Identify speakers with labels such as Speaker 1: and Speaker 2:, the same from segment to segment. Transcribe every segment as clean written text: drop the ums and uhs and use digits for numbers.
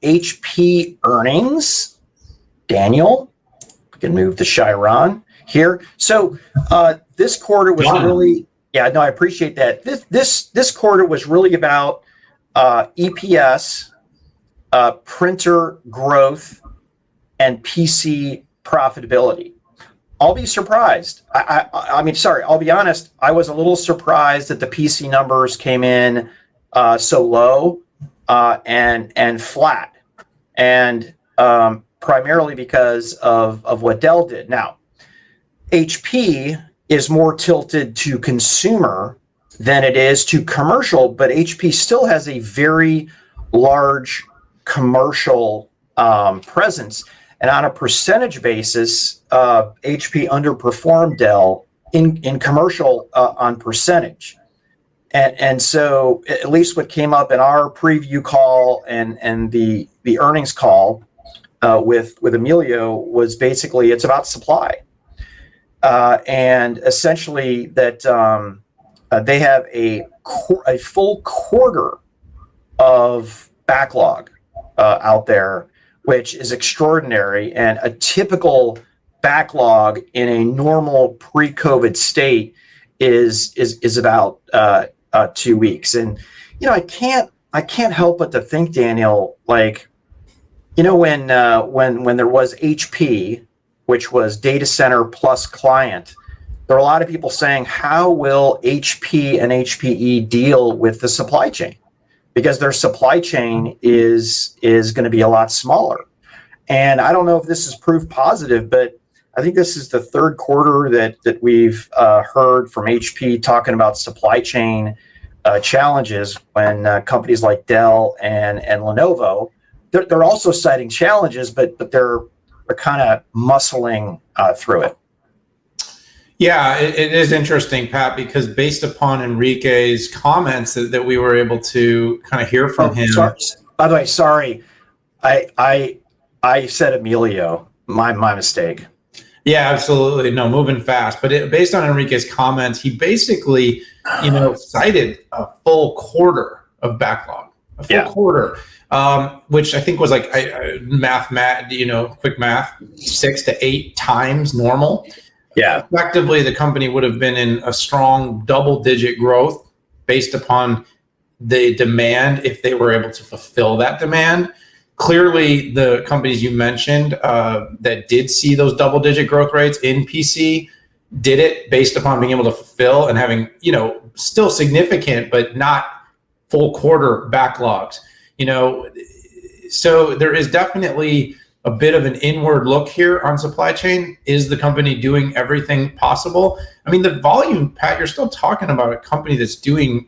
Speaker 1: HP earnings. Daniel, we can move to Chiron here. So this quarter was really, yeah, no, I appreciate that. This quarter was really about EPS, printer growth, and PC profitability. I'll be surprised. I'll be honest. I was a little surprised that the PC numbers came in so low and flat, and primarily because of what Dell did. Now, HP is more tilted to consumer than it is to commercial, but HP still has a very large commercial presence. And on a percentage basis, HP underperformed Dell in commercial on percentage. And so at least what came up in our preview call and the earnings call with Emilio was basically it's about supply. And essentially that they have a full quarter of backlog out there, which is extraordinary. And a typical backlog in a normal pre-COVID state is about 2 weeks. And I can't help but to think, Daniel, like, when there was HP, which was data center plus client, there are a lot of people saying, how will HP and HPE deal with the supply chain? Because their supply chain is going to be a lot smaller. And I don't know if this is proof positive, but I think this is the third quarter that we've heard from HP talking about supply chain challenges when companies like Dell and Lenovo, they're also citing challenges, but they're kind of muscling through it.
Speaker 2: Yeah, it is interesting, Pat, because based upon Enrique's comments that we were able to kind of hear from him.
Speaker 1: By the way, sorry, I said Emilio. My mistake. Yeah,
Speaker 2: absolutely. No, moving fast. But based on Enrique's comments, he basically, cited a full quarter of backlog, quarter, which I think was like quick math, 6 to 8 times normal.
Speaker 1: Yeah.
Speaker 2: Effectively, the company would have been in a strong double-digit growth based upon the demand if they were able to fulfill that demand. Clearly, the companies you mentioned that did see those double-digit growth rates in PC did it based upon being able to fulfill and having, still significant but not full quarter backlogs. So there is definitely a bit of an inward look here on supply chain. Is the company doing everything possible? I mean, the volume, Pat, you're still talking about a company that's doing,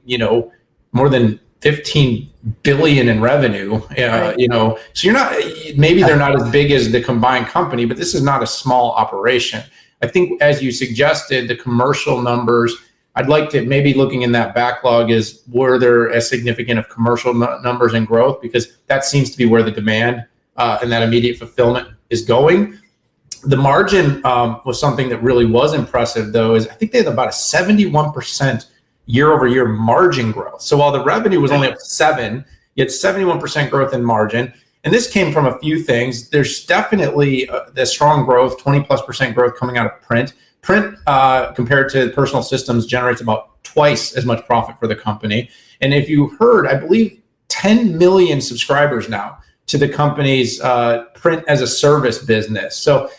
Speaker 2: more than 15 billion in revenue,
Speaker 1: right.
Speaker 2: So you're not, maybe they're not as big as the combined company, but this is not a small operation. I think, as you suggested, the commercial numbers, I'd like to maybe looking in that backlog is, were there as significant of commercial numbers and growth? Because that seems to be where the demand and that immediate fulfillment is going. The margin was something that really was impressive, though, is I think they had about a 71% year over year margin growth. So while the revenue was only up 7, you had 71% growth in margin. And this came from a few things. There's definitely the strong growth, 20+% growth coming out of print. Print, compared to personal systems, generates about twice as much profit for the company. And if you heard, I believe 10 million subscribers now to the company's print as a service business. So,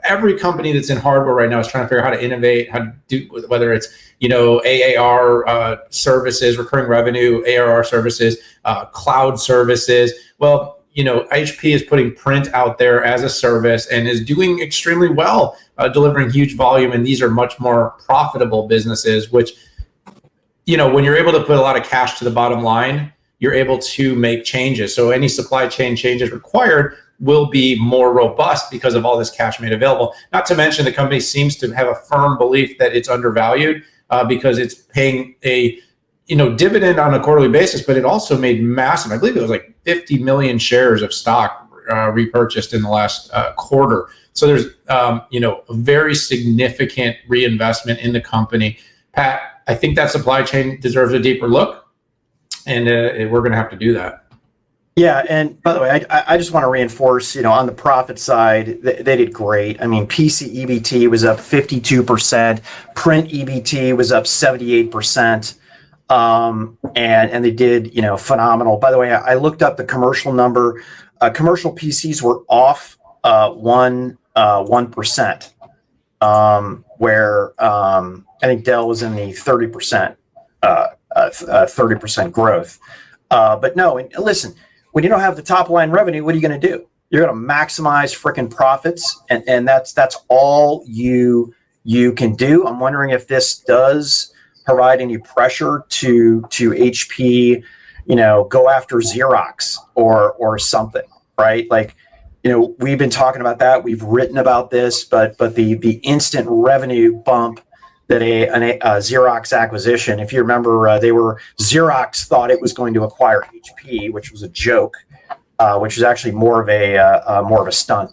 Speaker 2: every company that's in hardware right now is trying to figure out how to innovate, how to do, whether it's, AAR services, recurring revenue, ARR services, cloud services. Well, HP is putting print out there as a service and is doing extremely well, delivering huge volume. And these are much more profitable businesses, which, when you're able to put a lot of cash to the bottom line, you're able to make changes. So any supply chain changes required will be more robust because of all this cash made available. Not to mention, the company seems to have a firm belief that it's undervalued because it's paying a dividend on a quarterly basis, but it also made massive, I believe it was like 50 million shares of stock repurchased in the last quarter. So there's a very significant reinvestment in the company. Pat, I think that supply chain deserves a deeper look, and we're going to have to do that.
Speaker 1: Yeah, and by the way, I just want to reinforce, on the profit side, they did great. I mean, PC EBT was up 52%, print EBT was up 78%, and they did, phenomenal. By the way, I looked up the commercial number. Commercial PCs were off 1%, where I think Dell was in the 30%, 30% growth. But no, and listen, when you don't have the top line revenue, what are you going to do? You're going to maximize freaking profits, and that's all you can do. I'm wondering if this does provide any pressure to HP, go after Xerox or something, right? Like, we've been talking about that. We've written about this, but the instant revenue bump that a Xerox acquisition. If you remember, Xerox thought it was going to acquire HP, which was a joke, which was actually more of a stunt.